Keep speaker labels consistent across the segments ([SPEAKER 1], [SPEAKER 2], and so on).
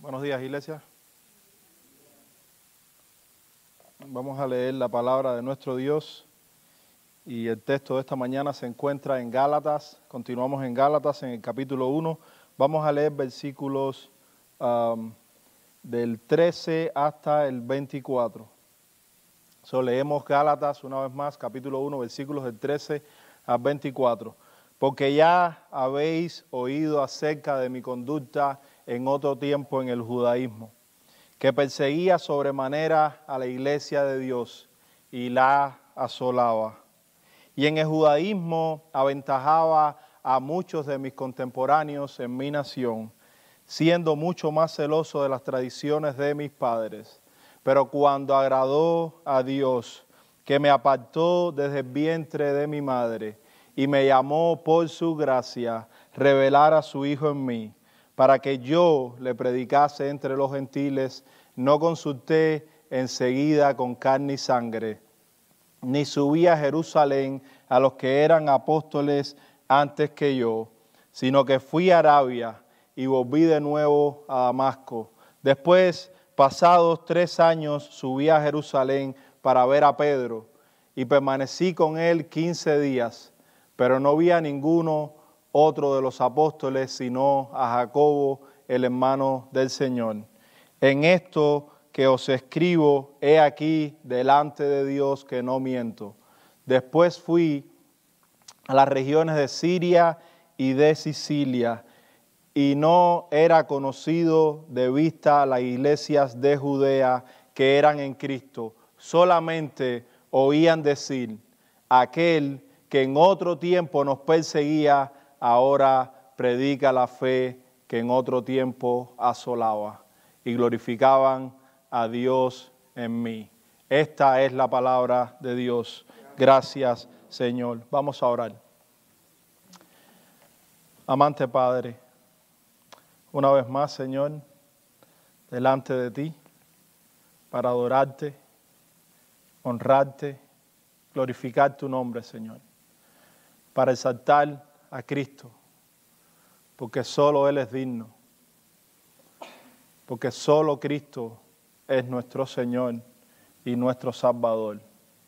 [SPEAKER 1] Buenos días, iglesia. Vamos a leer la palabra de nuestro Dios y el texto de esta mañana se encuentra en Gálatas. Continuamos en Gálatas en el capítulo 1. Vamos a leer versículos del 13 hasta el 24. Leemos Gálatas una vez más, capítulo 1, versículos del 13 al 24. Porque ya habéis oído acerca de mi conducta en otro tiempo en el judaísmo, que perseguía sobremanera a la iglesia de Dios y la asolaba. Y en el judaísmo aventajaba a muchos de mis contemporáneos en mi nación, siendo mucho más celoso de las tradiciones de mis padres. Pero cuando agradó a Dios, que me apartó desde el vientre de mi madre y me llamó por su gracia, revelar a su Hijo en mí, para que yo le predicase entre los gentiles, no consulté enseguida con carne y sangre, ni subí a Jerusalén a los que eran apóstoles antes que yo, sino que fui a Arabia y volví de nuevo a Damasco. Después, pasados 3 años, subí a Jerusalén para ver a Pedro y permanecí con él 15 días, pero no vi a ninguno otro de los apóstoles, sino a Jacobo, el hermano del Señor. En esto que os escribo, he aquí delante de Dios que no miento. Después fui a las regiones de Siria y de Sicilia, y no era conocido de vista las iglesias de Judea que eran en Cristo. Solamente oían decir, aquel que en otro tiempo nos perseguía, ahora predica la fe que en otro tiempo asolaba, y glorificaban a Dios en mí. Esta es la palabra de Dios. Gracias, Señor. Vamos a orar. Amante Padre, una vez más, Señor, delante de ti, para adorarte, honrarte, glorificar tu nombre, Señor, para exaltar a Cristo, porque solo Él es digno, porque solo Cristo es nuestro Señor y nuestro Salvador,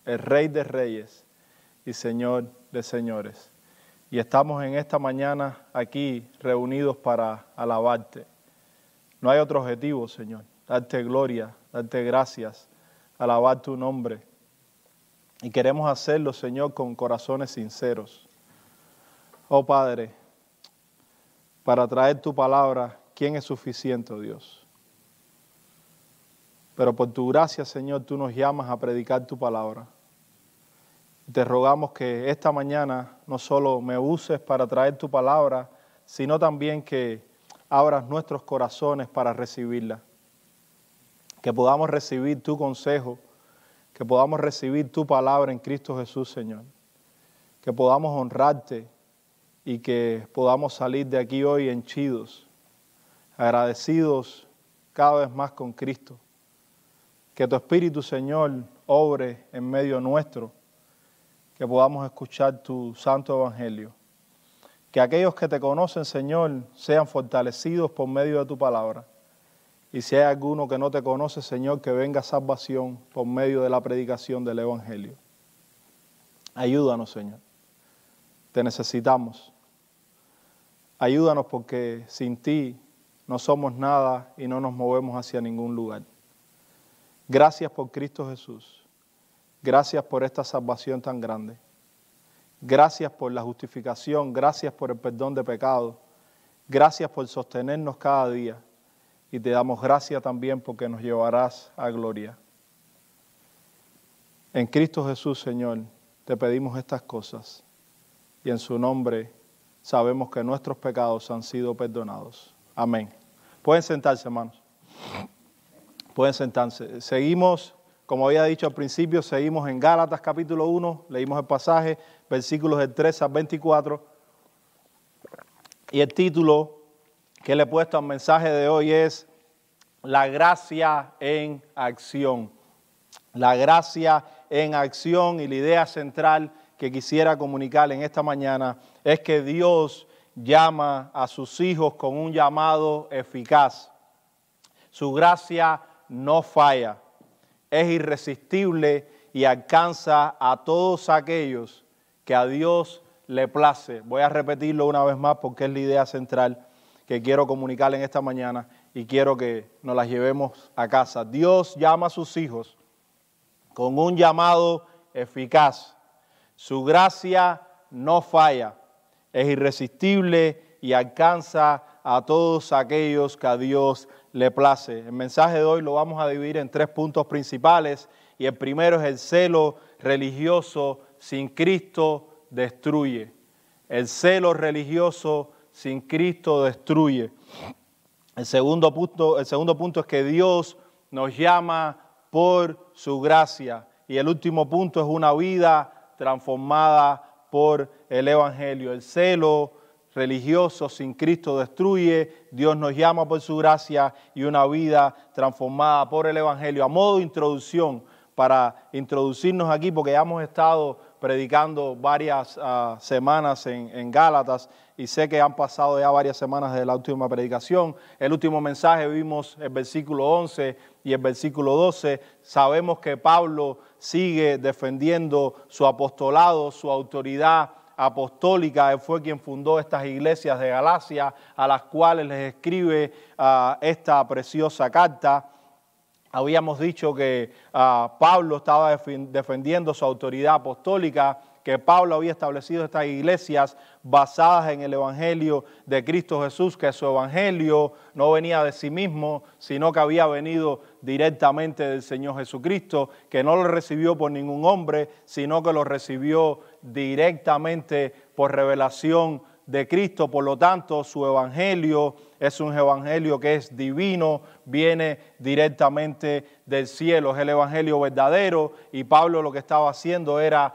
[SPEAKER 1] el Rey de Reyes y Señor de Señores. Y estamos en esta mañana aquí reunidos para alabarte. No hay otro objetivo, Señor, darte gloria, darte gracias, alabar tu nombre. Y queremos hacerlo, Señor, con corazones sinceros. Oh Padre, para traer tu palabra, ¿quién es suficiente, oh Dios? Pero por tu gracia, Señor, tú nos llamas a predicar tu palabra. Te rogamos que esta mañana no solo me uses para traer tu palabra, sino también que abras nuestros corazones para recibirla. Que podamos recibir tu consejo, que podamos recibir tu palabra en Cristo Jesús, Señor. Que podamos honrarte y que podamos salir de aquí hoy henchidos, agradecidos cada vez más con Cristo. Que tu Espíritu, Señor, obre en medio nuestro, que podamos escuchar tu santo evangelio. Que aquellos que te conocen, Señor, sean fortalecidos por medio de tu palabra. Y si hay alguno que no te conoce, Señor, que venga salvación por medio de la predicación del evangelio. Ayúdanos, Señor. Te necesitamos. Ayúdanos porque sin ti no somos nada y no nos movemos hacia ningún lugar. Gracias por Cristo Jesús. Gracias por esta salvación tan grande. Gracias por la justificación. Gracias por el perdón de pecados. Gracias por sostenernos cada día. Y te damos gracias también porque nos llevarás a gloria. En Cristo Jesús, Señor, te pedimos estas cosas. Y en su nombre sabemos que nuestros pecados han sido perdonados. Amén. Pueden sentarse, hermanos. Pueden sentarse. Seguimos, como había dicho al principio, seguimos en Gálatas capítulo 1. Leímos el pasaje, versículos del 13 al 24. Y el título que le he puesto al mensaje de hoy es La gracia en acción. La gracia en acción, y la idea central que quisiera comunicar en esta mañana es que Dios llama a sus hijos con un llamado eficaz. Su gracia no falla, es irresistible y alcanza a todos aquellos que a Dios le place. Voy a repetirlo una vez más porque es la idea central que quiero comunicarle en esta mañana y quiero que nos las llevemos a casa. Dios llama a sus hijos con un llamado eficaz. Su gracia no falla, es irresistible y alcanza a todos aquellos que a Dios le place. El mensaje de hoy lo vamos a dividir en 3 puntos principales y el primero es el celo religioso sin Cristo destruye. El celo religioso sin Cristo destruye. El segundo punto es que Dios nos llama por su gracia. Y el último punto es una vida transformada por el Evangelio. El celo religioso sin Cristo destruye, Dios nos llama por su gracia y una vida transformada por el Evangelio. A modo de introducción, para introducirnos aquí, porque ya hemos estado predicando varias semanas en Gálatas y sé que han pasado ya varias semanas de la última predicación. El último mensaje vimos el versículo 11 y el versículo 12. Sabemos que Pablo sigue defendiendo su apostolado, su autoridad apostólica. Él fue quien fundó estas iglesias de Galacia, a las cuales les escribe esta preciosa carta. Habíamos dicho que Pablo estaba defendiendo su autoridad apostólica, que Pablo había establecido estas iglesias basadas en el Evangelio de Cristo Jesús, que su Evangelio no venía de sí mismo, sino que había venido directamente del Señor Jesucristo, que no lo recibió por ningún hombre, sino que lo recibió directamente por revelación de Cristo. Por lo tanto, su Evangelio es un Evangelio que es divino, viene directamente del cielo, es el Evangelio verdadero, y Pablo lo que estaba haciendo era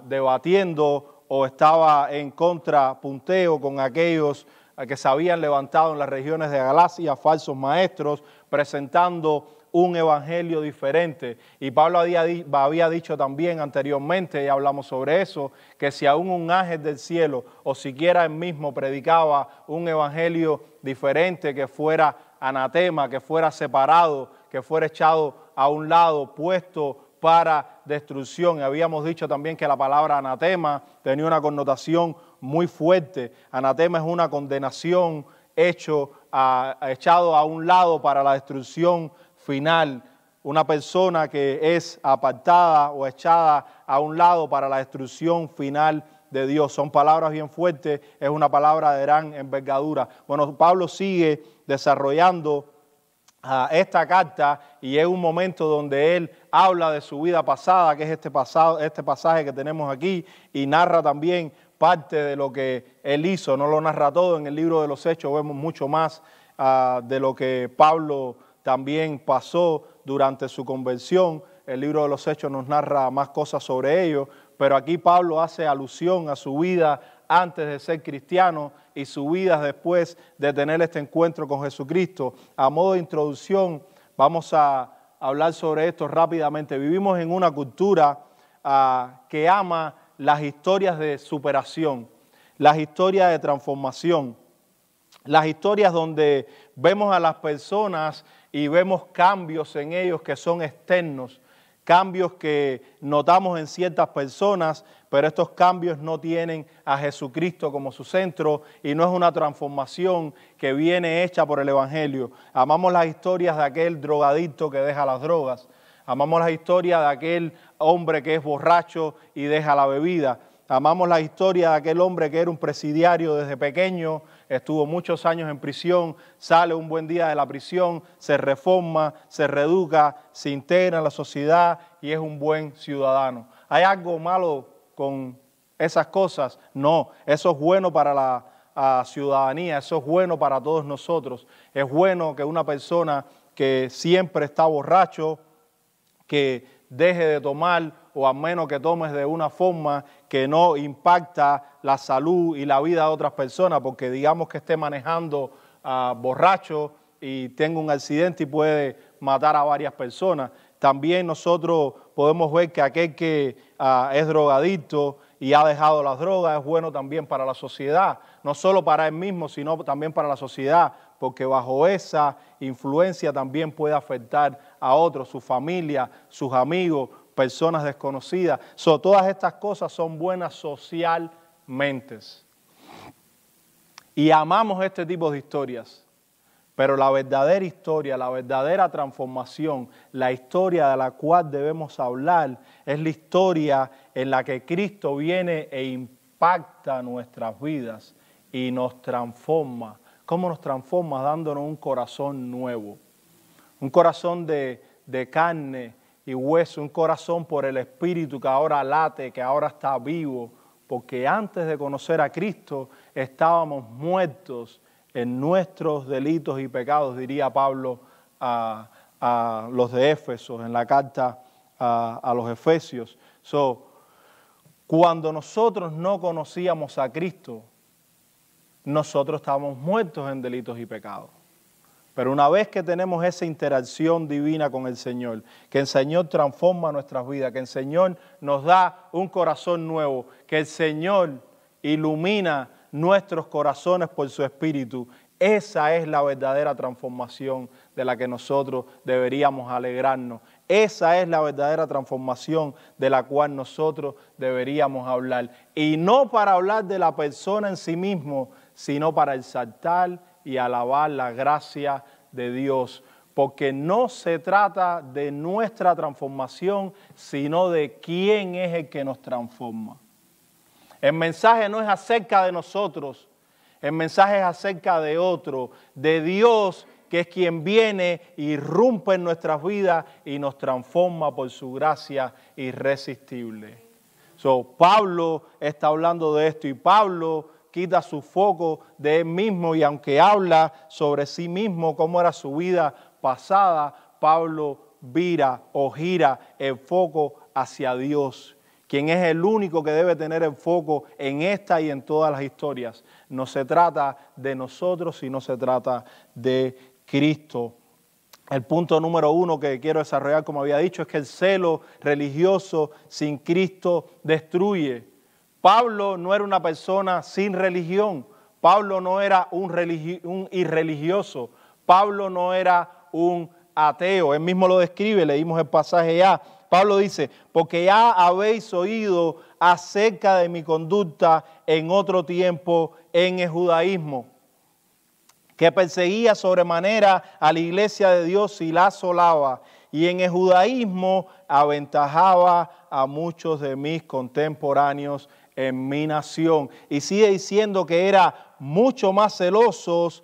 [SPEAKER 1] debatiendo o estaba en contrapunteo con aquellos que se habían levantado en las regiones de Galacia, falsos maestros, presentando un evangelio diferente. Y Pablo había dicho también anteriormente, y hablamos sobre eso, que si aún un ángel del cielo o siquiera él mismo predicaba un evangelio diferente, que fuera anatema, que fuera separado, que fuera echado a un lado, puesto para destrucción. Y habíamos dicho también que la palabra anatema tenía una connotación muy fuerte. Anatema es una condenación echado a un lado para la destrucción final, una persona que es apartada o echada a un lado para la destrucción final de Dios. Son palabras bien fuertes, es una palabra de gran envergadura. Bueno, Pablo sigue desarrollando esta carta y es un momento donde él habla de su vida pasada, que es este pasaje que tenemos aquí, y narra también parte de lo que él hizo. No lo narra todo, en el libro de los Hechos vemos mucho más de lo que Pablo también pasó durante su conversión. El libro de los Hechos nos narra más cosas sobre ello, pero aquí Pablo hace alusión a su vida antes de ser cristiano y su vida después de tener este encuentro con Jesucristo. A modo de introducción, vamos a hablar sobre esto rápidamente. Vivimos en una cultura que ama las historias de superación, las historias de transformación, las historias donde vemos a las personas y vemos cambios en ellos que son externos, cambios que notamos en ciertas personas, pero estos cambios no tienen a Jesucristo como su centro y no es una transformación que viene hecha por el Evangelio. Amamos las historias de aquel drogadicto que deja las drogas, amamos la historia de aquel hombre que es borracho y deja la bebida, amamos la historia de aquel hombre que era un presidiario desde pequeño, estuvo muchos años en prisión, sale un buen día de la prisión, se reforma, se reeduca, se integra en la sociedad y es un buen ciudadano. ¿Hay algo malo con esas cosas? No, eso es bueno para la ciudadanía, eso es bueno para todos nosotros. Es bueno que una persona que siempre está borracho, que deje de tomar, o al menos que tomes de una forma que no impacta la salud y la vida de otras personas, porque digamos que esté manejando borracho y tenga un accidente y puede matar a varias personas. También nosotros podemos ver que aquel que es drogadicto y ha dejado las drogas es bueno también para la sociedad, no solo para él mismo, sino también para la sociedad, porque bajo esa influencia también puede afectar a otros, su familia, sus amigos, personas desconocidas. Todas estas cosas son buenas socialmente. Y amamos este tipo de historias. Pero la verdadera historia, la verdadera transformación, la historia de la cual debemos hablar, es la historia en la que Cristo viene e impacta nuestras vidas y nos transforma. ¿Cómo nos transforma? Dándonos un corazón nuevo, un corazón de carne y hueso, un corazón por el Espíritu que ahora late, que ahora está vivo, porque antes de conocer a Cristo estábamos muertos en nuestros delitos y pecados, diría Pablo a los de Éfeso, en la carta a los Efesios. Cuando nosotros no conocíamos a Cristo, nosotros estábamos muertos en delitos y pecados. Pero una vez que tenemos esa interacción divina con el Señor, que el Señor transforma nuestras vidas, que el Señor nos da un corazón nuevo, que el Señor ilumina nuestros corazones por su Espíritu, esa es la verdadera transformación de la que nosotros deberíamos alegrarnos. Esa es la verdadera transformación de la cual nosotros deberíamos hablar. Y no para hablar de la persona en sí mismo, sino para exaltar y alabar la gracia de Dios. Porque no se trata de nuestra transformación, sino de quién es el que nos transforma. El mensaje no es acerca de nosotros, el mensaje es acerca de otro, de Dios, que es quien viene, irrumpe en nuestras vidas y nos transforma por su gracia irresistible. Pablo está hablando de esto y Pablo quita su foco de él mismo y aunque habla sobre sí mismo, cómo era su vida pasada, Pablo vira o gira el foco hacia Dios, quien es el único que debe tener el foco en esta y en todas las historias. No se trata de nosotros, sino se trata de Cristo. El punto número 1 que quiero desarrollar, como había dicho, es que el celo religioso sin Cristo destruye. Pablo no era una persona sin religión. Pablo no era un irreligioso. Pablo no era un ateo. Él mismo lo describe, leímos el pasaje ya. Pablo dice, porque ya habéis oído acerca de mi conducta en otro tiempo en el judaísmo, que perseguía sobremanera a la iglesia de Dios y la asolaba, y en el judaísmo aventajaba a muchos de mis contemporáneos en mi nación. Y sigue diciendo que era mucho más celosos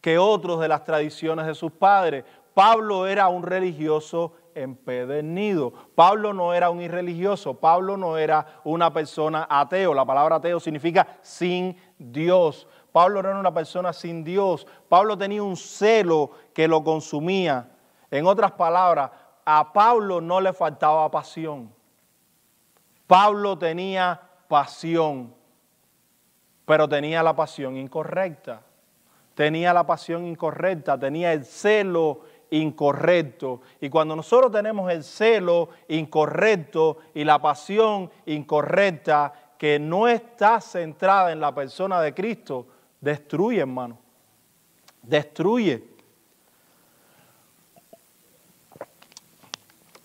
[SPEAKER 1] que otros de las tradiciones de sus padres. Pablo era un religioso empedernido. Pablo no era un irreligioso. Pablo no era una persona ateo. La palabra ateo significa sin Dios. Pablo no era una persona sin Dios. Pablo tenía un celo que lo consumía. En otras palabras, a Pablo no le faltaba pasión. Pablo tenía pasión, pero tenía la pasión incorrecta. Tenía la pasión incorrecta, tenía el celo incorrecto. Y cuando nosotros tenemos el celo incorrecto y la pasión incorrecta que no está centrada en la persona de Cristo, destruye, hermano. Destruye.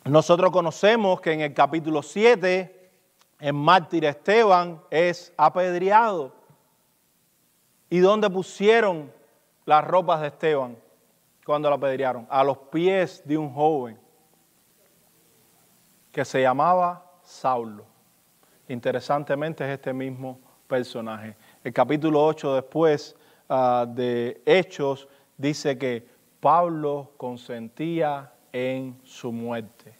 [SPEAKER 1] Nosotros conocemos que en el capítulo 7, el mártir Esteban es apedreado. ¿Y dónde pusieron las ropas de Esteban cuando lo apedrearon? A los pies de un joven que se llamaba Saulo. Interesantemente es este mismo personaje. El capítulo 8 después de Hechos dice que Pablo consentía en su muerte.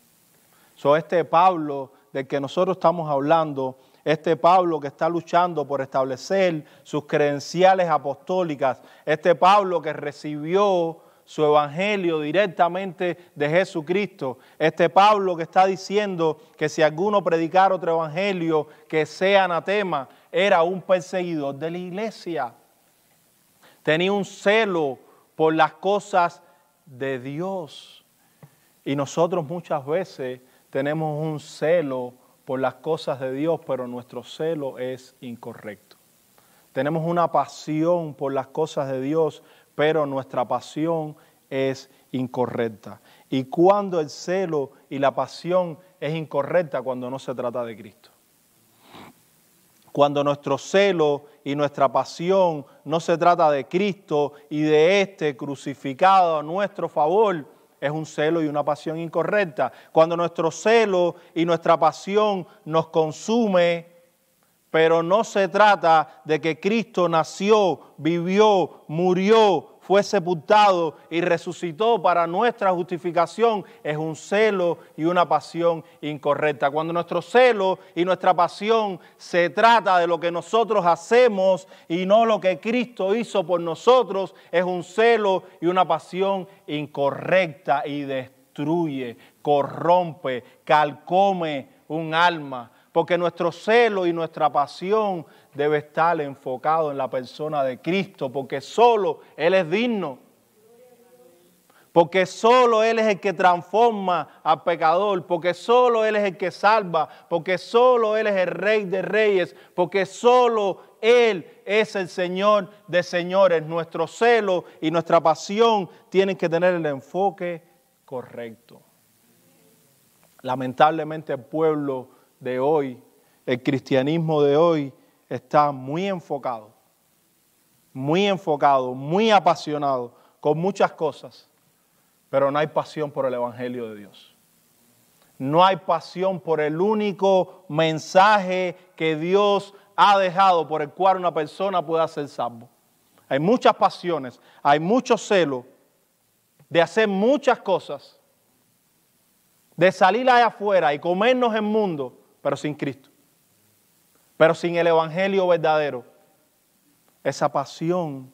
[SPEAKER 1] Este Pablo del que nosotros estamos hablando, este Pablo que está luchando por establecer sus credenciales apostólicas, este Pablo que recibió su evangelio directamente de Jesucristo, este Pablo que está diciendo que si alguno predicara otro evangelio que sea anatema, era un perseguidor de la iglesia. Tenía un celo por las cosas de Dios. Y nosotros muchas veces tenemos un celo por las cosas de Dios, pero nuestro celo es incorrecto. Tenemos una pasión por las cosas de Dios, pero nuestra pasión es incorrecta. ¿Y cuando el celo y la pasión es incorrecta? Cuando no se trata de Cristo. Cuando nuestro celo y nuestra pasión no se trata de Cristo y de este crucificado a nuestro favor, es un celo y una pasión incorrecta. Cuando nuestro celo y nuestra pasión nos consume, pero no se trata de que Cristo nació, vivió, murió, fue sepultado y resucitó para nuestra justificación, es un celo y una pasión incorrecta. Cuando nuestro celo y nuestra pasión se trata de lo que nosotros hacemos y no lo que Cristo hizo por nosotros, es un celo y una pasión incorrecta y destruye, corrompe, carcome un alma. Porque nuestro celo y nuestra pasión debe estar enfocado en la persona de Cristo, porque solo Él es digno. Porque solo Él es el que transforma al pecador, porque solo Él es el que salva, porque solo Él es el Rey de Reyes, porque solo Él es el Señor de señores. Nuestro celo y nuestra pasión tienen que tener el enfoque correcto. Lamentablemente el pueblo de hoy, el cristianismo de hoy está muy enfocado, muy apasionado con muchas cosas, pero no hay pasión por el Evangelio de Dios. No hay pasión por el único mensaje que Dios ha dejado por el cual una persona pueda ser salvo. Hay muchas pasiones, hay mucho celo de hacer muchas cosas, de salir allá afuera y comernos el mundo, pero sin Cristo, pero sin el Evangelio verdadero. Esa pasión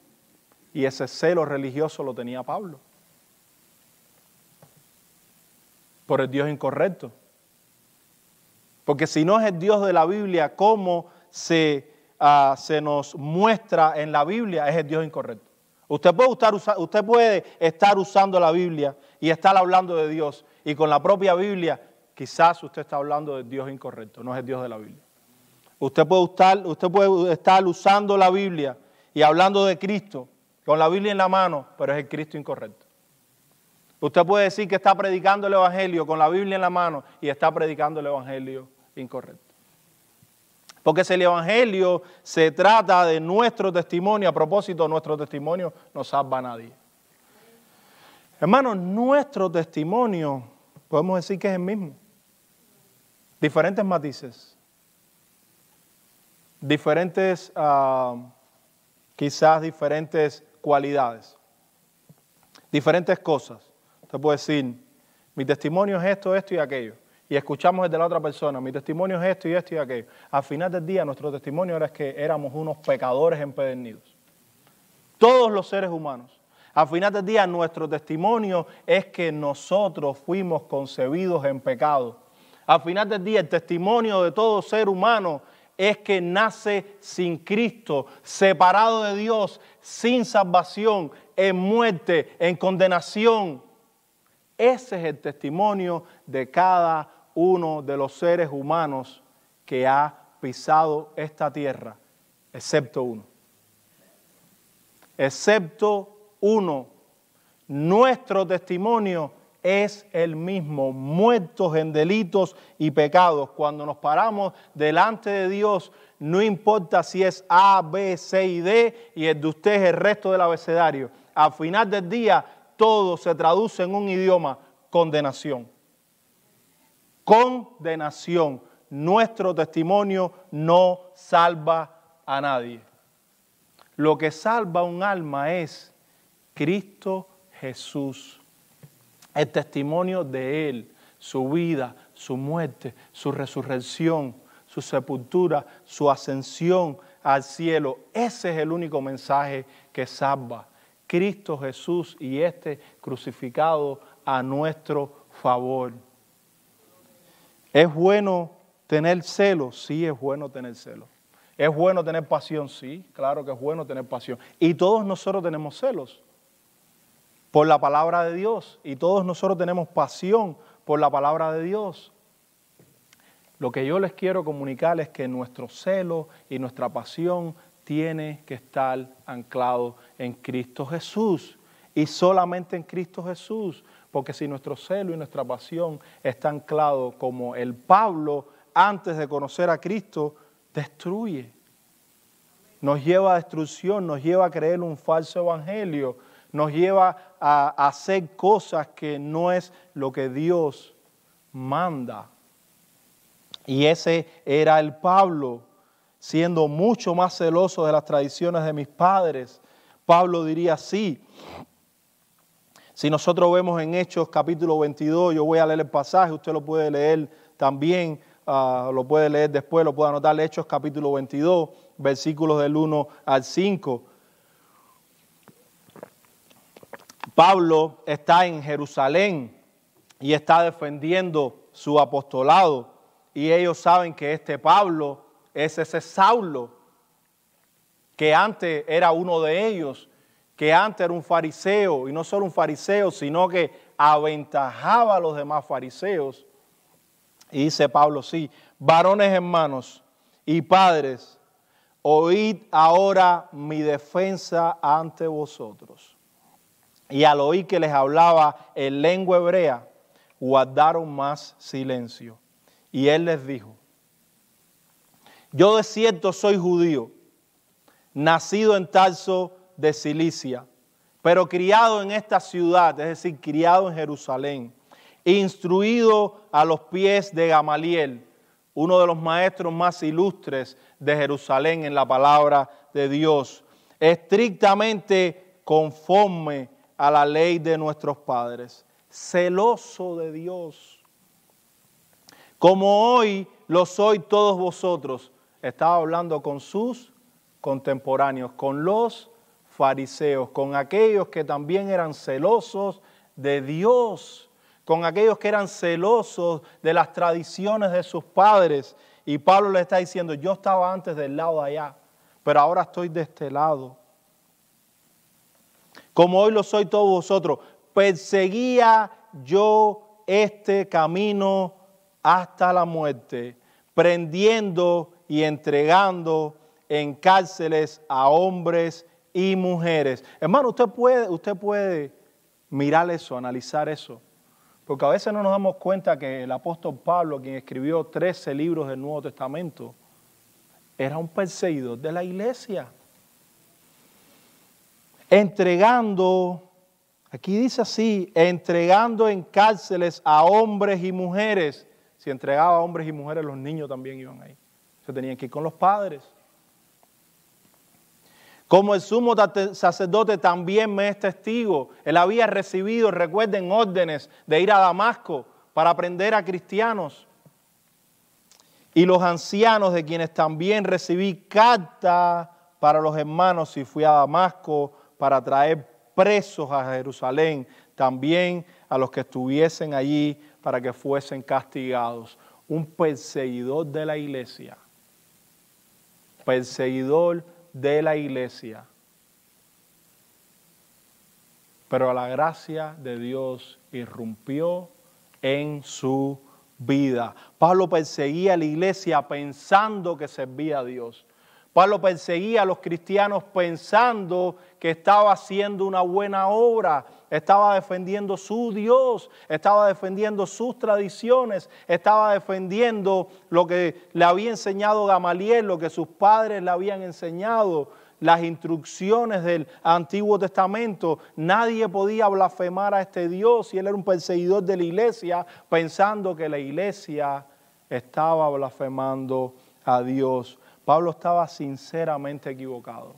[SPEAKER 1] y ese celo religioso lo tenía Pablo por el Dios incorrecto. Porque si no es el Dios de la Biblia, ¿cómo se nos muestra en la Biblia? Es el Dios incorrecto. Usted puede estar usando la Biblia y estar hablando de Dios, y con la propia Biblia quizás usted está hablando del Dios incorrecto, no es el Dios de la Biblia. Usted puede estar usando la Biblia y hablando de Cristo con la Biblia en la mano, pero es el Cristo incorrecto. Usted puede decir que está predicando el Evangelio con la Biblia en la mano y está predicando el Evangelio incorrecto. Porque si el Evangelio se trata de nuestro testimonio, a propósito, nuestro testimonio no salva a nadie. Hermanos, nuestro testimonio podemos decir que es el mismo. Diferentes matices, quizás diferentes cualidades, diferentes cosas. Usted puede decir, mi testimonio es esto, esto y aquello. Y escuchamos el de la otra persona, mi testimonio es esto y esto y aquello. Al final del día, nuestro testimonio era que éramos unos pecadores empedernidos. Todos los seres humanos. Al final del día, nuestro testimonio es que nosotros fuimos concebidos en pecado. Al final del día, el testimonio de todo ser humano es que nace sin Cristo, separado de Dios, sin salvación, en muerte, en condenación. Ese es el testimonio de cada uno de los seres humanos que ha pisado esta tierra, excepto uno. Excepto uno. Nuestro testimonio es el mismo, muertos en delitos y pecados. Cuando nos paramos delante de Dios, no importa si es A, B, C y D, y el de usted es el resto del abecedario. Al final del día, todo se traduce en un idioma: condenación. Condenación. Nuestro testimonio no salva a nadie. Lo que salva un alma es Cristo Jesús. El testimonio de Él, su vida, su muerte, su resurrección, su sepultura, su ascensión al cielo. Ese es el único mensaje que salva. Cristo Jesús y este crucificado a nuestro favor. ¿Es bueno tener celo? Sí, es bueno tener celo. ¿Es bueno tener pasión? Sí, claro que es bueno tener pasión. Y todos nosotros tenemos celos por la palabra de Dios. Y todos nosotros tenemos pasión por la palabra de Dios. Lo que yo les quiero comunicar es que nuestro celo y nuestra pasión tiene que estar anclado en Cristo Jesús y solamente en Cristo Jesús, porque si nuestro celo y nuestra pasión está anclado como el Pablo antes de conocer a Cristo, destruye. Nos lleva a destrucción, nos lleva a creer un falso evangelio, nos lleva a hacer cosas que no es lo que Dios manda. Y ese era el Pablo, siendo mucho más celoso de las tradiciones de mis padres. Pablo diría así. Si nosotros vemos en Hechos capítulo 22, yo voy a leer el pasaje, usted lo puede leer también, lo puede leer después, lo puede anotar, Hechos capítulo 22, versículos del 1 al 5. Pablo está en Jerusalén y está defendiendo su apostolado y ellos saben que este Pablo es ese Saulo, que antes era uno de ellos, que antes era un fariseo, y no solo un fariseo, sino que aventajaba a los demás fariseos. Y dice Pablo, sí, varones hermanos y padres, oíd ahora mi defensa ante vosotros. Y al oír que les hablaba en lengua hebrea, guardaron más silencio. Y él les dijo, yo de cierto soy judío, nacido en Tarso de Cilicia, pero criado en esta ciudad, es decir, criado en Jerusalén, instruido a los pies de Gamaliel, uno de los maestros más ilustres de Jerusalén en la palabra de Dios, estrictamente conforme a la ley de nuestros padres, celoso de Dios, como hoy lo sois todos vosotros. Estaba hablando con sus contemporáneos, con los fariseos, con aquellos que también eran celosos de Dios, con aquellos que eran celosos de las tradiciones de sus padres. Y Pablo le está diciendo, yo estaba antes del lado de allá, pero ahora estoy de este lado. Como hoy lo soy todos vosotros, perseguía yo este camino hasta la muerte, prendiendo y entregando en cárceles a hombres y mujeres. Hermano, usted puede mirar eso, analizar eso, porque a veces no nos damos cuenta que el apóstol Pablo, quien escribió 13 libros del Nuevo Testamento, era un perseguidor de la iglesia. Entregando, aquí dice así, entregando en cárceles a hombres y mujeres. Si entregaba a hombres y mujeres, los niños también iban ahí. Se tenían que ir con los padres. Como el sumo sacerdote también me es testigo. Él había recibido, recuerden, órdenes de ir a Damasco para aprender a cristianos. Y los ancianos, de quienes también recibí carta para los hermanos, y fui a Damasco para traer presos a Jerusalén, también a los que estuviesen allí para que fuesen castigados. Un perseguidor de la iglesia. Perseguidor de la iglesia. Pero la gracia de Dios irrumpió en su vida. Pablo perseguía a la iglesia pensando que servía a Dios. Pablo perseguía a los cristianos pensando que estaba haciendo una buena obra, estaba defendiendo su Dios, estaba defendiendo sus tradiciones, estaba defendiendo lo que le había enseñado Gamaliel, lo que sus padres le habían enseñado, las instrucciones del Antiguo Testamento. Nadie podía blasfemar a este Dios y él era un perseguidor de la iglesia pensando que la iglesia estaba blasfemando a Dios. Pablo estaba sinceramente equivocado.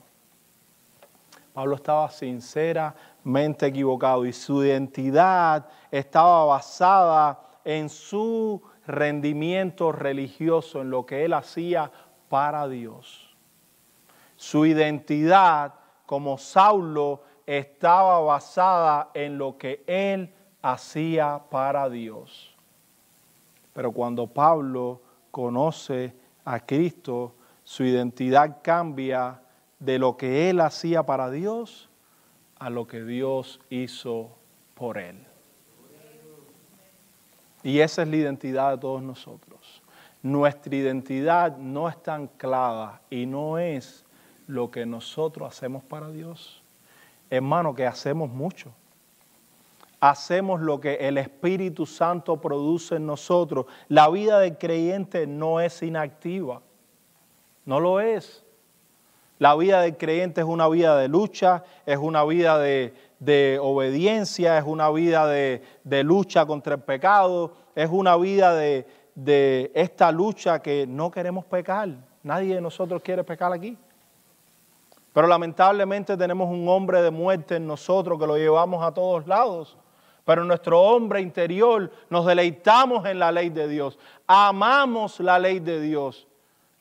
[SPEAKER 1] Pablo estaba sinceramente equivocado y su identidad estaba basada en su rendimiento religioso, en lo que él hacía para Dios. Su identidad como Saulo estaba basada en lo que él hacía para Dios. Pero cuando Pablo conoce a Cristo, su identidad cambia de lo que él hacía para Dios a lo que Dios hizo por él. Y esa es la identidad de todos nosotros. Nuestra identidad no está anclada y no es lo que nosotros hacemos para Dios? Hermano, que hacemos mucho. Hacemos lo que el Espíritu Santo produce en nosotros. La vida del creyente no es inactiva. No lo es. La vida del creyente es una vida de lucha, es una vida de obediencia, es una vida de lucha contra el pecado, es una vida de esta lucha que no queremos pecar. Nadie de nosotros quiere pecar aquí. Pero lamentablemente tenemos un hombre de muerte en nosotros que lo llevamos a todos lados. Pero en nuestro hombre interior nos deleitamos en la ley de Dios. Amamos la ley de Dios.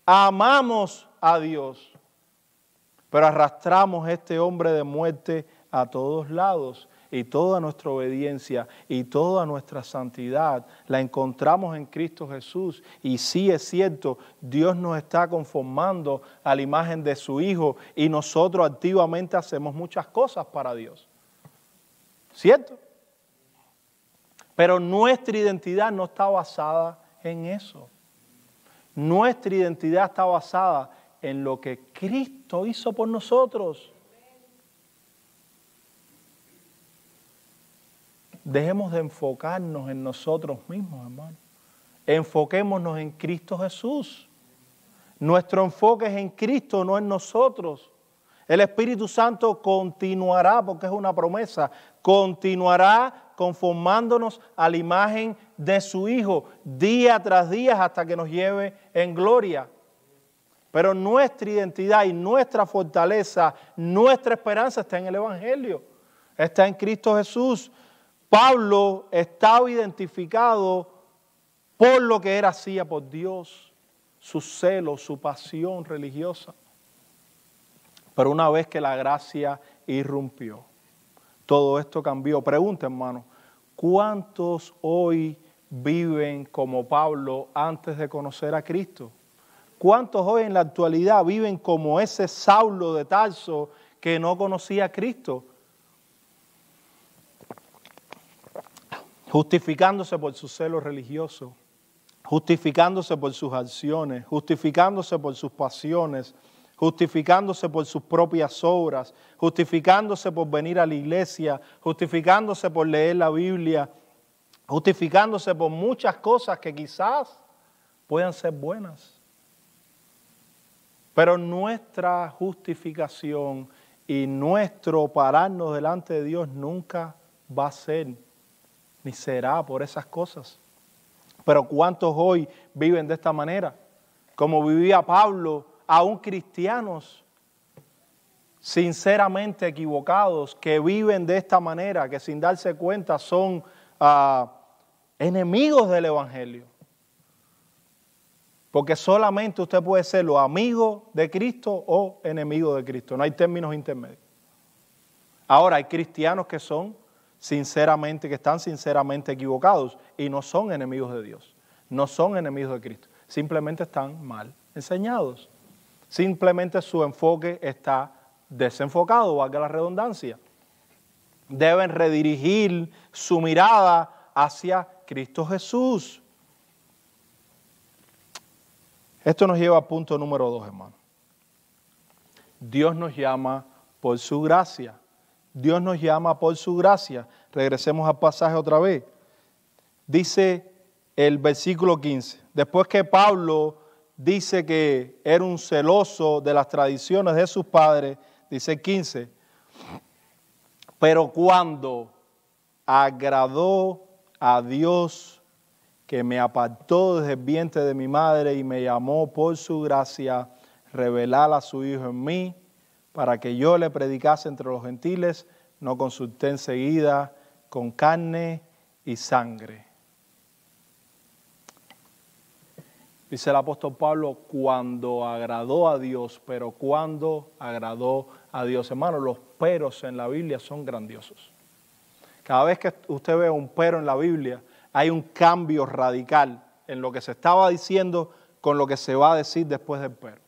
[SPEAKER 1] Amamos a Dios. Pero arrastramos este hombre de muerte a todos lados. Y toda nuestra obediencia y toda nuestra santidad la encontramos en Cristo Jesús. Y sí es cierto, Dios nos está conformando a la imagen de su Hijo y nosotros activamente hacemos muchas cosas para Dios. ¿Cierto? Pero nuestra identidad no está basada en eso. Nuestra identidad está basada en lo que Cristo hizo por nosotros. Dejemos de enfocarnos en nosotros mismos, hermano. Enfoquémonos en Cristo Jesús. Nuestro enfoque es en Cristo, no en nosotros. El Espíritu Santo continuará, porque es una promesa, continuará conformándonos a la imagen de su Hijo día tras día hasta que nos lleve en gloria. Pero nuestra identidad y nuestra fortaleza, nuestra esperanza está en el Evangelio, está en Cristo Jesús. Pablo estaba identificado por lo que él hacía por Dios, su celo, su pasión religiosa. Pero una vez que la gracia irrumpió, todo esto cambió. Pregunta, hermano, ¿cuántos hoy viven como Pablo antes de conocer a Cristo? ¿Cuántos hoy en la actualidad viven como ese Saulo de Tarso que no conocía a Cristo? Justificándose por su celo religioso, justificándose por sus acciones, justificándose por sus pasiones, justificándose por sus propias obras, justificándose por venir a la iglesia, justificándose por leer la Biblia, justificándose por muchas cosas que quizás puedan ser buenas. Pero nuestra justificación y nuestro pararnos delante de Dios nunca va a ser ni será por esas cosas. Pero ¿cuántos hoy viven de esta manera? Como vivía Pablo, aún cristianos sinceramente equivocados, que viven de esta manera, que sin darse cuenta son enemigos del Evangelio. Porque solamente usted puede ser o amigo de Cristo o enemigo de Cristo. No hay términos intermedios. Ahora, hay cristianos que están sinceramente equivocados y no son enemigos de Dios, no son enemigos de Cristo, simplemente están mal enseñados, simplemente su enfoque está desenfocado, valga la redundancia. Deben redirigir su mirada hacia Cristo Jesús. Esto nos lleva al punto número 2, hermano. Dios nos llama por su gracia. Dios nos llama por su gracia. Regresemos al pasaje otra vez. Dice el versículo 15. Después que Pablo dice que era un celoso de las tradiciones de sus padres, dice 15. Pero cuando agradó a Dios, que me apartó desde el vientre de mi madre y me llamó por su gracia, revelar a su Hijo en mí, para que yo le predicase entre los gentiles, no consulté enseguida con carne y sangre. Dice el apóstol Pablo, cuando agradó a Dios, pero cuando agradó a Dios. Hermano, los peros en la Biblia son grandiosos. Cada vez que usted ve un pero en la Biblia, hay un cambio radical en lo que se estaba diciendo con lo que se va a decir después del pero.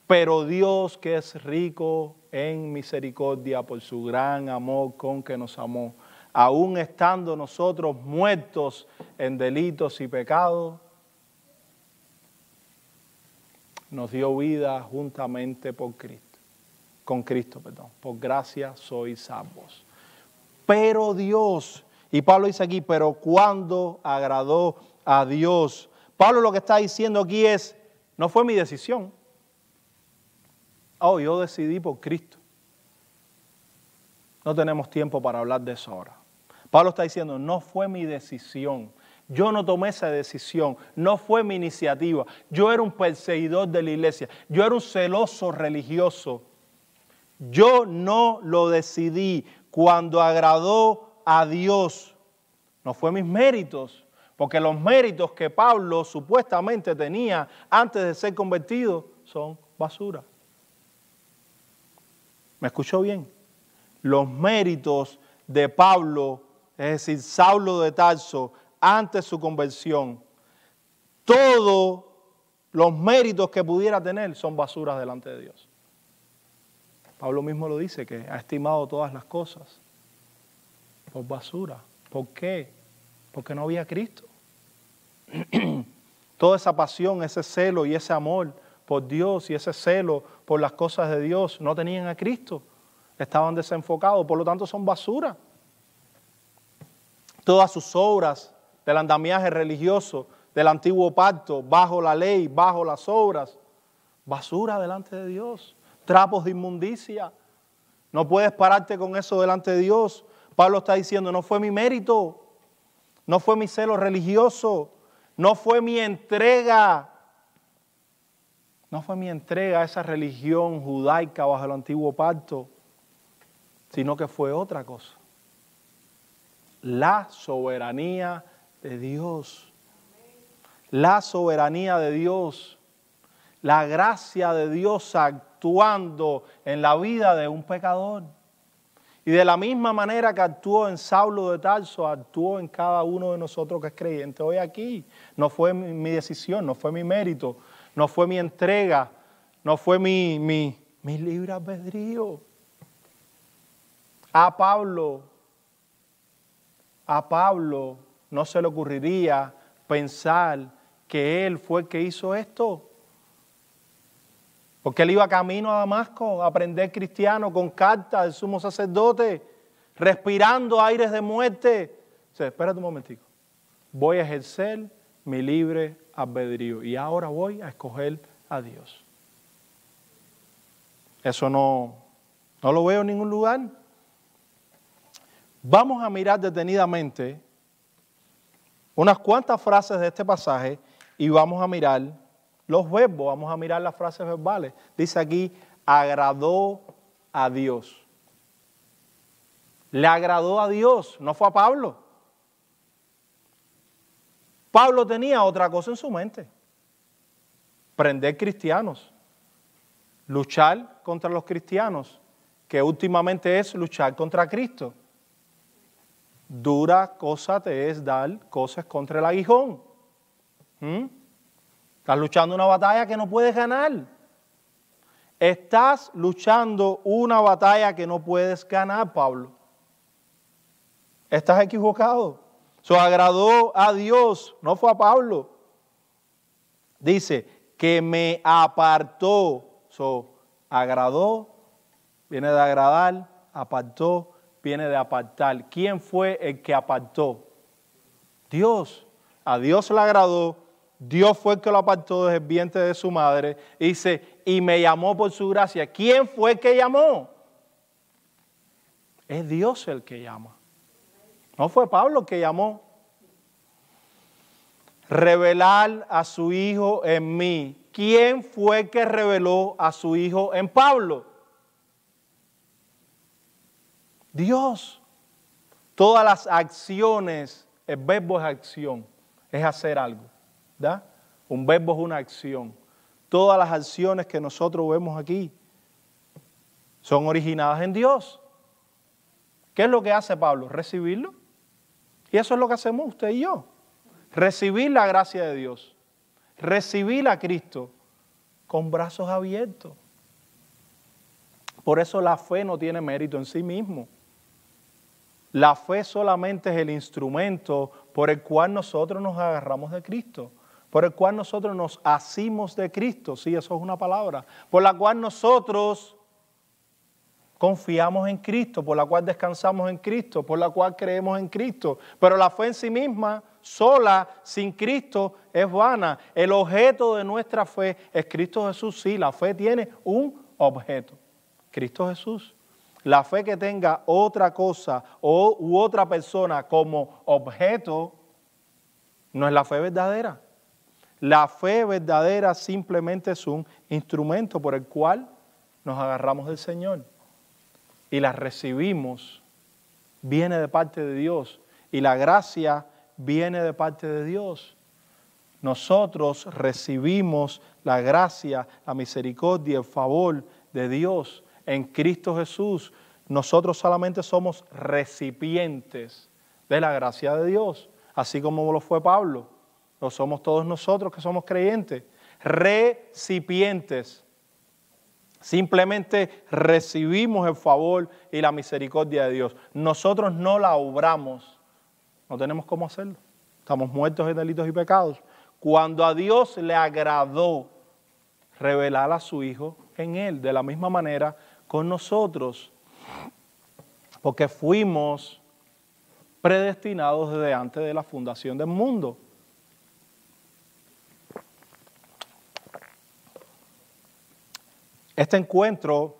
[SPEAKER 1] Pero Dios, que es rico en misericordia por su gran amor con que nos amó, aún estando nosotros muertos en delitos y pecados, nos dio vida juntamente con Cristo. Por gracia sois salvos. Pero Dios, y Pablo dice aquí, pero cuando agradó a Dios. Pablo lo que está diciendo aquí es, no fue mi decisión. Yo decidí por Cristo. No tenemos tiempo para hablar de eso ahora. Pablo está diciendo, no fue mi decisión. Yo no tomé esa decisión. No fue mi iniciativa. Yo era un perseguidor de la iglesia. Yo era un celoso religioso. Yo no lo decidí. Cuando agradó a Dios, no fue mis méritos. Porque los méritos que Pablo supuestamente tenía antes de ser convertido son basura. ¿Me escuchó bien? Los méritos de Pablo, es decir, Saulo de Tarso, antes de su conversión, todos los méritos que pudiera tener son basuras delante de Dios. Pablo mismo lo dice, que ha estimado todas las cosas por basura. ¿Por qué? Porque no había Cristo. Toda esa pasión, ese celo y ese amor por Dios y ese celo por las cosas de Dios no tenían a Cristo. Estaban desenfocados, por lo tanto son basura. Todas sus obras del andamiaje religioso del antiguo pacto, bajo la ley, bajo las obras, basura delante de Dios, trapos de inmundicia. No puedes pararte con eso delante de Dios. Pablo está diciendo, no fue mi mérito, no fue mi celo religioso, no fue mi entrega. No fue mi entrega a esa religión judaica bajo el antiguo pacto, sino que fue otra cosa. La soberanía de Dios. La soberanía de Dios. La gracia de Dios actuando en la vida de un pecador. Y de la misma manera que actuó en Saulo de Tarso, actuó en cada uno de nosotros que es creyente hoy aquí. No fue mi decisión, no fue mi mérito, no fue mi entrega, no fue mi libre albedrío. A Pablo no se le ocurriría pensar que él fue el que hizo esto. Porque él iba camino a Damasco a aprender cristiano con cartas del sumo sacerdote, respirando aires de muerte. O sea, espérate un momentico. Voy a ejercer mi libre albedrío y ahora voy a escoger a Dios. Eso no lo veo en ningún lugar. Vamos a mirar detenidamente unas cuantas frases de este pasaje y vamos a mirar los verbos, vamos a mirar las frases verbales. Dice aquí, agradó a Dios. Le agradó a Dios, no fue a Pablo. Pablo tenía otra cosa en su mente. Prender cristianos. Luchar contra los cristianos, que últimamente es luchar contra Cristo. Dura cosa te es dar cosas contra el aguijón. Estás luchando una batalla que no puedes ganar. Estás luchando una batalla que no puedes ganar, Pablo. Estás equivocado. Eso agradó a Dios, no fue a Pablo. Dice que me apartó. Agradó, viene de agradar, apartó, viene de apartar. ¿Quién fue el que apartó? Dios. A Dios le agradó, Dios fue el que lo apartó desde el vientre de su madre. Dice, y me llamó por su gracia. ¿Quién fue el que llamó? Es Dios el que llama. No fue Pablo el que llamó. Revelar a su Hijo en mí. ¿Quién fue el que reveló a su Hijo en Pablo? Dios. Todas las acciones, el verbo es acción, es hacer algo, ¿verdad? Un verbo es una acción. Todas las acciones que nosotros vemos aquí son originadas en Dios. ¿Qué es lo que hace Pablo? Recibirlo. Y eso es lo que hacemos usted y yo. Recibir la gracia de Dios. Recibir a Cristo con brazos abiertos. Por eso la fe no tiene mérito en sí mismo. La fe solamente es el instrumento por el cual nosotros nos agarramos de Cristo. por el cual nosotros nos asimos de Cristo, sí, eso es una palabra, por la cual nosotros confiamos en Cristo, por la cual descansamos en Cristo, por la cual creemos en Cristo. Pero la fe en sí misma, sola, sin Cristo, es vana. El objeto de nuestra fe es Cristo Jesús. Sí, la fe tiene un objeto, Cristo Jesús. La fe que tenga otra cosa u otra persona como objeto no es la fe verdadera. La fe verdadera simplemente es un instrumento por el cual nos agarramos del Señor y la recibimos, viene de parte de Dios, y la gracia viene de parte de Dios. Nosotros recibimos la gracia, la misericordia, el favor de Dios en Cristo Jesús. Nosotros solamente somos recipientes de la gracia de Dios, así como lo fue Pablo. Lo somos todos nosotros que somos creyentes, recipientes. Simplemente recibimos el favor y la misericordia de Dios. Nosotros no la obramos, no tenemos cómo hacerlo. Estamos muertos en delitos y pecados. Cuando a Dios le agradó revelar a su Hijo en Él, de la misma manera con nosotros, porque fuimos predestinados desde antes de la fundación del mundo. Este encuentro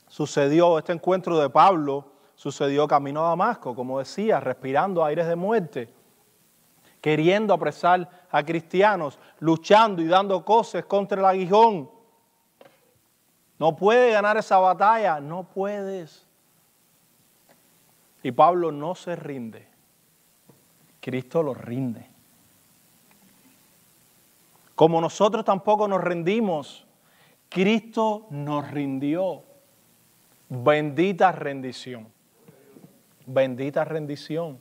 [SPEAKER 1] de Pablo sucedió camino a Damasco, como decía, respirando aires de muerte, queriendo apresar a cristianos, luchando y dando coces contra el aguijón. No puede ganar esa batalla, no puedes. Y Pablo no se rinde, Cristo lo rinde. Como nosotros tampoco nos rendimos, Cristo nos rindió. Bendita rendición. Bendita rendición.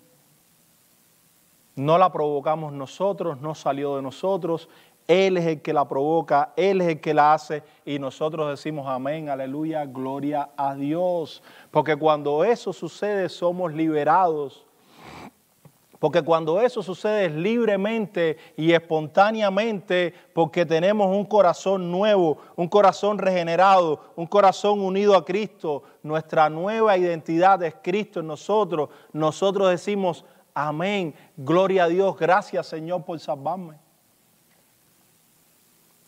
[SPEAKER 1] No la provocamos nosotros, no salió de nosotros. Él es el que la provoca, Él es el que la hace y nosotros decimos amén, aleluya, gloria a Dios. Porque cuando eso sucede somos liberados. Porque cuando eso sucede libremente y espontáneamente, porque tenemos un corazón nuevo, un corazón regenerado, un corazón unido a Cristo, nuestra nueva identidad es Cristo en nosotros. Nosotros decimos, amén, gloria a Dios, gracias Señor por salvarme.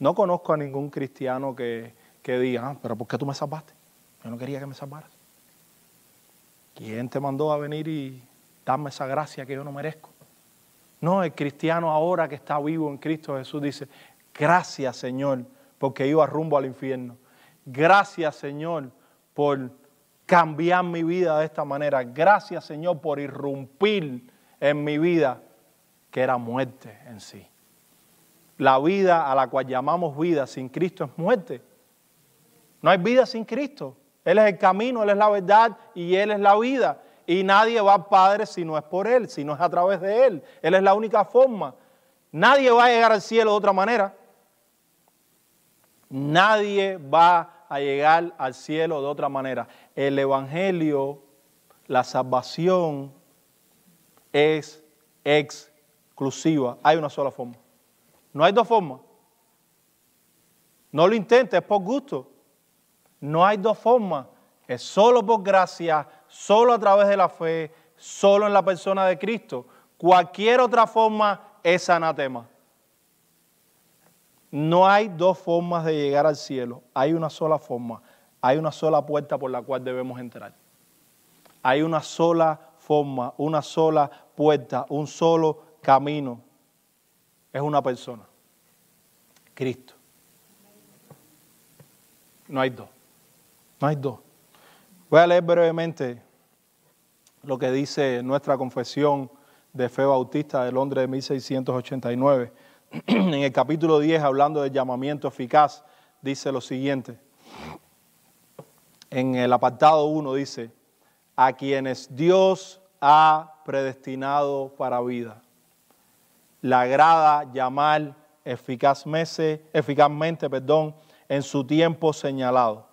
[SPEAKER 1] No conozco a ningún cristiano que diga, pero ¿por qué tú me salvaste? Yo no quería que me salvaras. ¿Quién te mandó a venir y darme esa gracia que yo no merezco? No, el cristiano ahora que está vivo en Cristo Jesús dice, gracias Señor, porque iba rumbo al infierno. Gracias Señor por cambiar mi vida de esta manera. Gracias Señor por irrumpir en mi vida, que era muerte en sí. La vida a la cual llamamos vida sin Cristo es muerte. No hay vida sin Cristo. Él es el camino, Él es la verdad y Él es la vida. Y nadie va al Padre si no es por Él, si no es a través de Él. Él es la única forma. Nadie va a llegar al cielo de otra manera. Nadie va a llegar al cielo de otra manera. El Evangelio, la salvación es exclusiva. Hay una sola forma. No hay dos formas. No lo intentes, es por gusto. No hay dos formas. Es solo por gracia, solo a través de la fe, solo en la persona de Cristo. Cualquier otra forma es anatema. No hay dos formas de llegar al cielo. Hay una sola forma. Hay una sola puerta por la cual debemos entrar. Hay una sola forma, una sola puerta, un solo camino. Es una persona. Cristo. No hay dos. No hay dos. Voy a leer brevemente lo que dice nuestra confesión de fe bautista de Londres de 1689. En el capítulo 10, hablando del llamamiento eficaz, dice lo siguiente. En el apartado 1 dice, a quienes Dios ha predestinado para vida, le agrada llamar eficazmente, en su tiempo señalado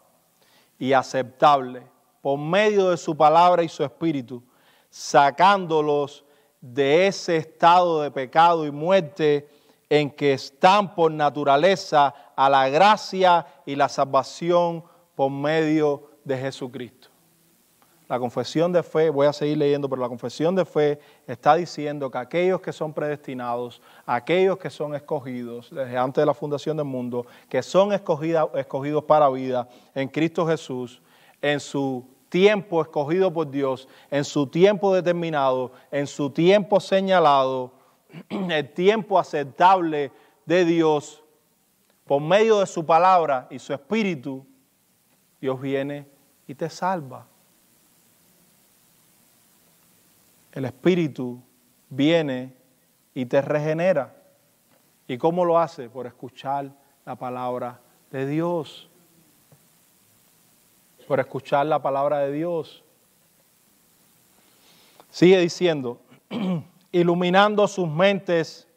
[SPEAKER 1] y aceptable, por medio de su palabra y su espíritu, sacándolos de ese estado de pecado y muerte en que están por naturaleza a la gracia y la salvación por medio de Jesucristo. La confesión de fe, voy a seguir leyendo, pero la confesión de fe está diciendo que aquellos que son predestinados, aquellos que son escogidos desde antes de la fundación del mundo, que son escogidos para vida en Cristo Jesús, en su tiempo escogido por Dios, en su tiempo determinado, en su tiempo señalado, el tiempo aceptable de Dios, por medio de su palabra y su espíritu, Dios viene y te salva. El Espíritu viene y te regenera. ¿Y cómo lo hace? Por escuchar la palabra de Dios. Por escuchar la palabra de Dios. Sigue diciendo, iluminando sus mentes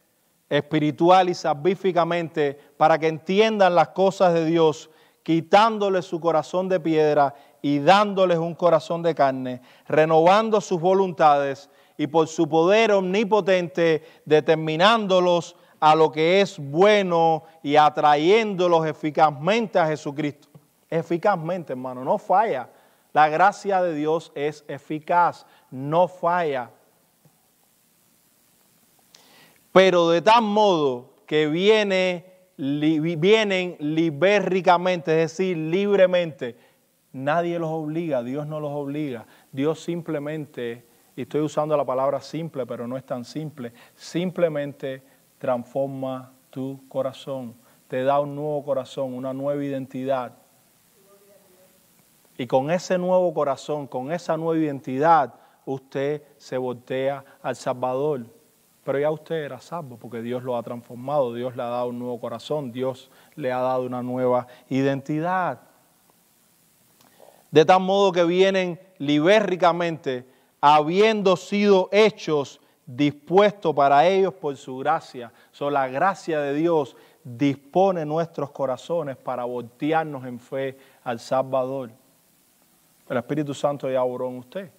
[SPEAKER 1] espiritual y salvíficamente para que entiendan las cosas de Dios, quitándoles su corazón de piedra y dándoles un corazón de carne, renovando sus voluntades y por su poder omnipotente determinándolos a lo que es bueno y atrayéndolos eficazmente a Jesucristo. Eficazmente, hermano, no falla. La gracia de Dios es eficaz, no falla. Pero de tal modo que vienen libérricamente, es decir, libremente. Nadie los obliga, Dios no los obliga. Dios simplemente, y estoy usando la palabra simple, pero no es tan simple, simplemente transforma tu corazón, te da un nuevo corazón, una nueva identidad. Y con ese nuevo corazón, con esa nueva identidad, usted se voltea al Salvador. Pero ya usted era salvo porque Dios lo ha transformado, Dios le ha dado un nuevo corazón, Dios le ha dado una nueva identidad. De tal modo que vienen libérricamente, habiendo sido hechos dispuestos para ellos por su gracia. La gracia de Dios dispone nuestros corazones para voltearnos en fe al Salvador. El Espíritu Santo ya obró en usted.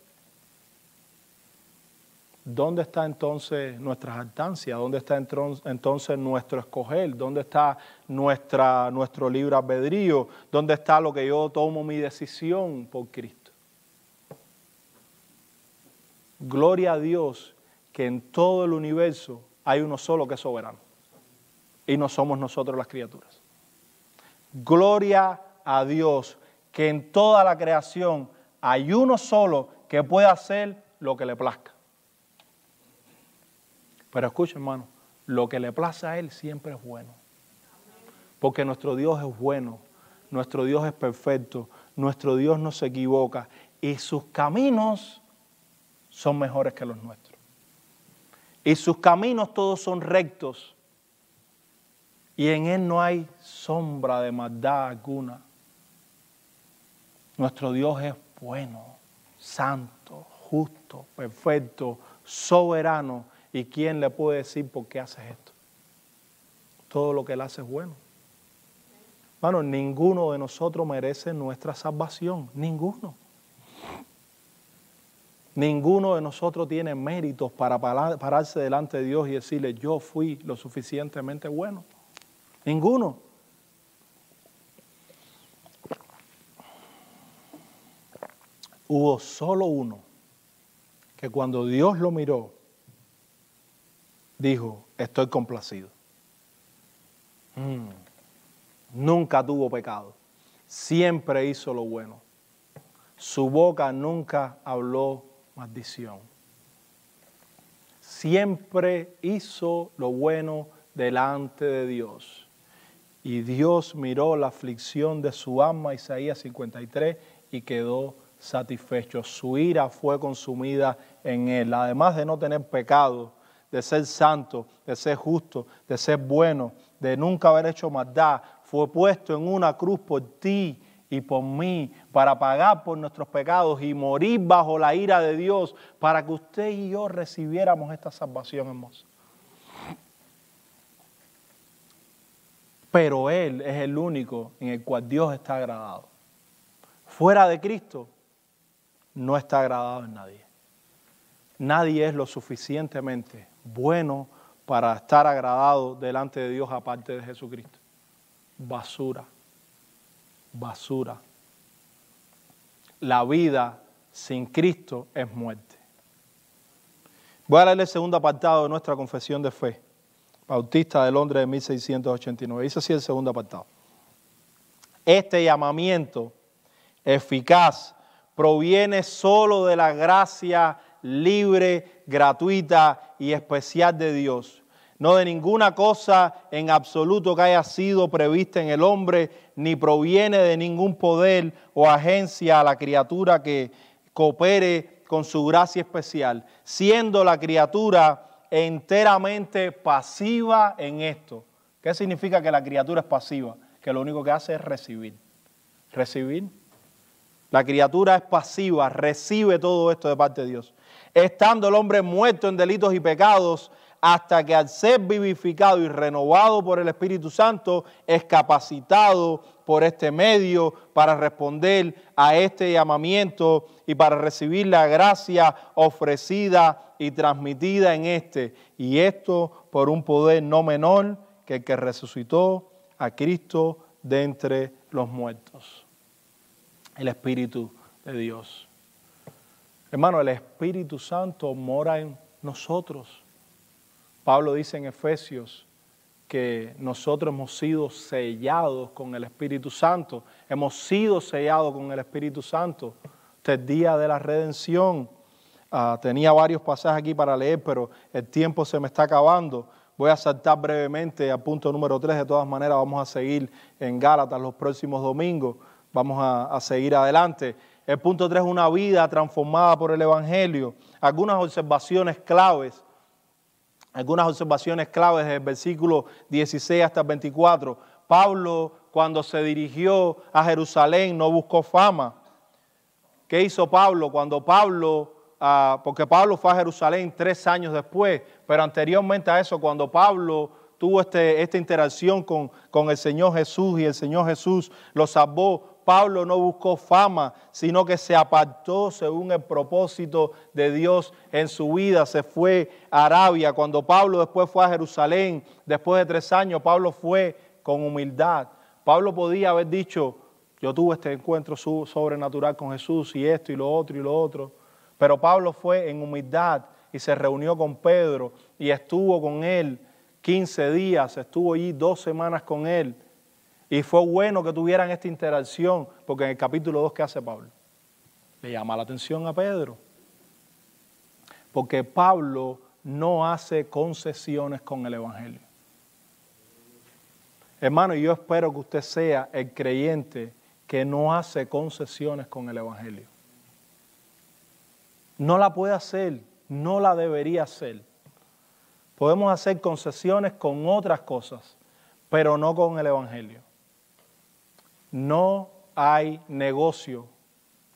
[SPEAKER 1] ¿Dónde está entonces nuestra jactancia? ¿Dónde está entonces nuestro escoger? ¿Dónde está nuestro libre albedrío? ¿Dónde está lo que yo tomo mi decisión por Cristo? Gloria a Dios que en todo el universo hay uno solo que es soberano. Y no somos nosotros las criaturas. Gloria a Dios que en toda la creación hay uno solo que puede hacer lo que le plazca. Pero escucha, hermano, lo que le place a Él siempre es bueno. Porque nuestro Dios es bueno, nuestro Dios es perfecto, nuestro Dios no se equivoca y sus caminos son mejores que los nuestros. Y sus caminos todos son rectos y en Él no hay sombra de maldad alguna. Nuestro Dios es bueno, santo, justo, perfecto, soberano. ¿Y quién le puede decir por qué haces esto? Todo lo que Él hace es bueno. Hermano, ninguno de nosotros merece nuestra salvación. Ninguno. Ninguno de nosotros tiene méritos para pararse delante de Dios y decirle, yo fui lo suficientemente bueno. Ninguno. Hubo solo uno que cuando Dios lo miró, dijo, estoy complacido. Nunca tuvo pecado. Siempre hizo lo bueno. Su boca nunca habló maldición. Siempre hizo lo bueno delante de Dios. Y Dios miró la aflicción de su alma, Isaías 53, y quedó satisfecho. Su ira fue consumida en él. Además de no tener pecado, de ser santo, de ser justo, de ser bueno, de nunca haber hecho maldad, fue puesto en una cruz por ti y por mí, para pagar por nuestros pecados y morir bajo la ira de Dios, para que usted y yo recibiéramos esta salvación hermosa. Pero Él es el único en el cual Dios está agradado. Fuera de Cristo, no está agradado en nadie. Nadie es lo suficientemente bueno para estar agradado delante de Dios aparte de Jesucristo. Basura. Basura. La vida sin Cristo es muerte. Voy a leer el segundo apartado de nuestra confesión de fe. Bautista de Londres de 1689. Dice así el segundo apartado. Este llamamiento eficaz proviene solo de la gracia libre, gratuita y especial de Dios, no de ninguna cosa en absoluto que haya sido prevista en el hombre, ni proviene de ningún poder o agencia a la criatura que coopere con su gracia especial, siendo la criatura enteramente pasiva en esto. ¿Qué significa que la criatura es pasiva? Que lo único que hace es recibir. Recibir. La criatura es pasiva, recibe todo esto de parte de Dios. Estando el hombre muerto en delitos y pecados, hasta que al ser vivificado y renovado por el Espíritu Santo, es capacitado por este medio para responder a este llamamiento y para recibir la gracia ofrecida y transmitida en este. Y esto por un poder no menor que el que resucitó a Cristo de entre los muertos. El Espíritu de Dios. Hermano, el Espíritu Santo mora en nosotros. Pablo dice en Efesios que nosotros hemos sido sellados con el Espíritu Santo. Hemos sido sellados con el Espíritu Santo. Este es el día de la redención. Tenía varios pasajes aquí para leer, pero el tiempo se me está acabando. Voy a saltar brevemente al punto número 3. De todas maneras, vamos a seguir en Gálatas los próximos domingos. Vamos a seguir adelante. El punto 3 es una vida transformada por el Evangelio. Algunas observaciones claves del versículo 16 hasta el 24. Pablo, cuando se dirigió a Jerusalén, no buscó fama. ¿Qué hizo Pablo? Porque Pablo fue a Jerusalén 3 años después, pero anteriormente a eso, cuando Pablo tuvo esta interacción con el Señor Jesús y el Señor Jesús lo salvó, Pablo no buscó fama, sino que se apartó según el propósito de Dios en su vida. Se fue a Arabia. Cuando Pablo después fue a Jerusalén, después de 3 años, Pablo fue con humildad. Pablo podía haber dicho, yo tuve este encuentro sobrenatural con Jesús y esto y lo otro y lo otro. Pero Pablo fue en humildad y se reunió con Pedro y estuvo con él 15 días, estuvo allí 2 semanas con él. Y fue bueno que tuvieran esta interacción, porque en el capítulo 2, ¿qué hace Pablo? Le llama la atención a Pedro. Porque Pablo no hace concesiones con el Evangelio. Hermano, yo espero que usted sea el creyente que no hace concesiones con el Evangelio. No la puede hacer, no la debería hacer. Podemos hacer concesiones con otras cosas, pero no con el Evangelio. No hay negocio,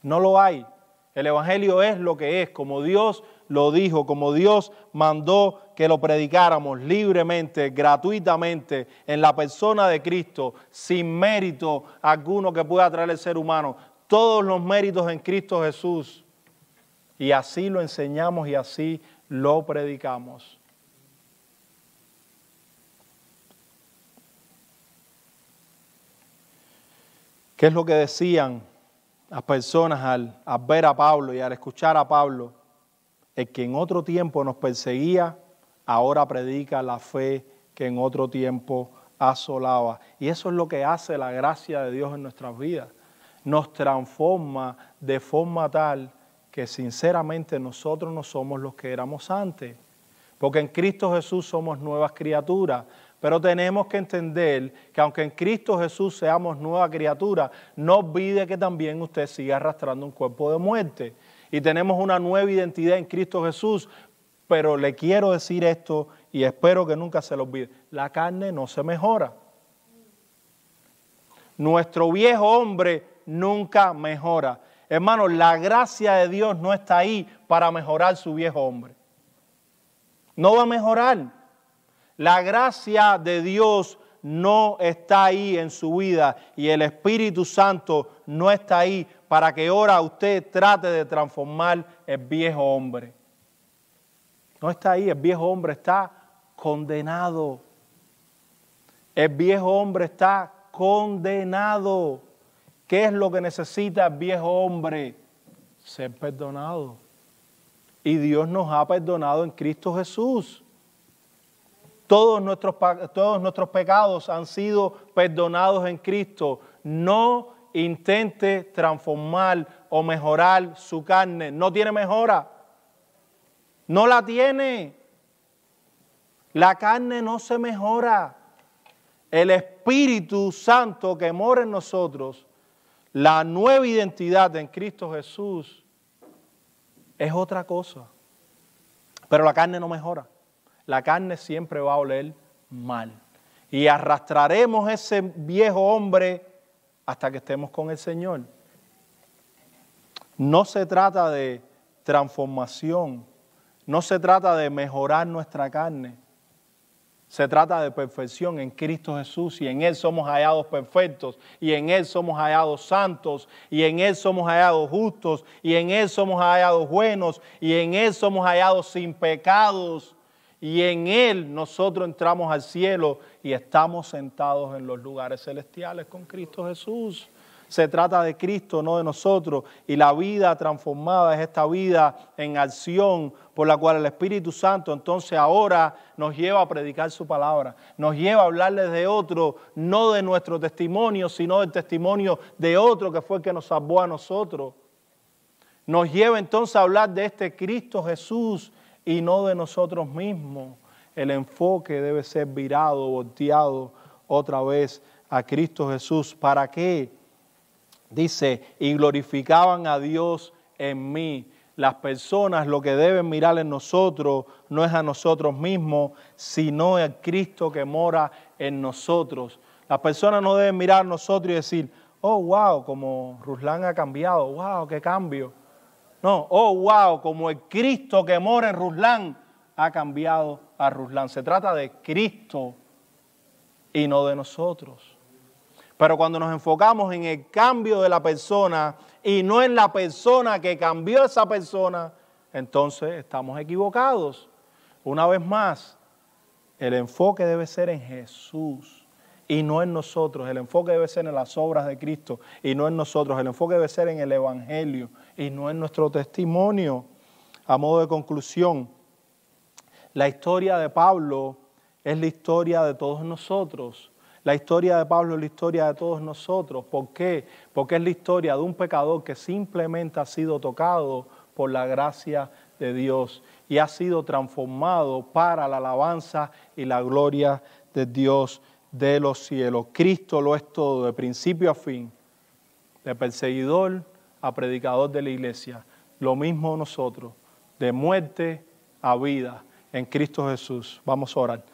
[SPEAKER 1] no lo hay. El Evangelio es lo que es, como Dios lo dijo, como Dios mandó que lo predicáramos libremente, gratuitamente, en la persona de Cristo, sin mérito alguno que pueda traer el ser humano. Todos los méritos en Cristo Jesús. Y así lo enseñamos y así lo predicamos. ¿Qué es lo que decían las personas al ver a Pablo y al escuchar a Pablo? El que en otro tiempo nos perseguía, ahora predica la fe que en otro tiempo asolaba. Y eso es lo que hace la gracia de Dios en nuestras vidas. Nos transforma de forma tal que sinceramente nosotros no somos los que éramos antes. Porque en Cristo Jesús somos nuevas criaturas. Pero tenemos que entender que aunque en Cristo Jesús seamos nueva criatura, no olvide que también usted sigue arrastrando un cuerpo de muerte. Y tenemos una nueva identidad en Cristo Jesús, pero le quiero decir esto y espero que nunca se lo olvide. La carne no se mejora. Nuestro viejo hombre nunca mejora. Hermano, la gracia de Dios no está ahí para mejorar su viejo hombre. No va a mejorar. La gracia de Dios no está ahí en su vida y el Espíritu Santo no está ahí para que ahora usted trate de transformar el viejo hombre. No está ahí, el viejo hombre está condenado. El viejo hombre está condenado. ¿Qué es lo que necesita el viejo hombre? Ser perdonado. Y Dios nos ha perdonado en Cristo Jesús. Todos nuestros pecados han sido perdonados en Cristo. No intente transformar o mejorar su carne. No tiene mejora. No la tiene. La carne no se mejora. El Espíritu Santo que mora en nosotros, la nueva identidad en Cristo Jesús, es otra cosa. Pero la carne no mejora. La carne siempre va a oler mal. Y arrastraremos ese viejo hombre hasta que estemos con el Señor. No se trata de transformación. No se trata de mejorar nuestra carne. Se trata de perfección en Cristo Jesús, y en Él somos hallados perfectos, y en Él somos hallados santos, y en Él somos hallados justos, y en Él somos hallados buenos, y en Él somos hallados sin pecados, y en Él nosotros entramos al cielo y estamos sentados en los lugares celestiales con Cristo Jesús. Se trata de Cristo, no de nosotros, y la vida transformada es esta vida en acción por la cual el Espíritu Santo entonces ahora nos lleva a predicar su palabra, nos lleva a hablarles de otro, no de nuestro testimonio, sino del testimonio de otro que fue el que nos salvó a nosotros. Nos lleva entonces a hablar de este Cristo Jesús y no de nosotros mismos. El enfoque debe ser virado, volteado otra vez a Cristo Jesús. ¿Para qué? Dice, y glorificaban a Dios en mí. Las personas lo que deben mirar en nosotros no es a nosotros mismos, sino a Cristo que mora en nosotros. Las personas no deben mirar a nosotros y decir, oh, wow, como Ruslan ha cambiado, wow, qué cambio. No, oh, wow, como el Cristo que mora en Ruslan ha cambiado a Ruslan. Se trata de Cristo y no de nosotros. Pero cuando nos enfocamos en el cambio de la persona y no en la persona que cambió a esa persona, entonces estamos equivocados. Una vez más, el enfoque debe ser en Jesús y no en nosotros. El enfoque debe ser en las obras de Cristo y no en nosotros. El enfoque debe ser en el Evangelio y no en nuestro testimonio. A modo de conclusión, la historia de Pablo es la historia de todos nosotros. La historia de Pablo es la historia de todos nosotros. ¿Por qué? Porque es la historia de un pecador que simplemente ha sido tocado por la gracia de Dios y ha sido transformado para la alabanza y la gloria de Dios de los cielos. Cristo lo es todo, de principio a fin, de perseguidor a predicador de la iglesia. Lo mismo nosotros, de muerte a vida en Cristo Jesús. Vamos a orar.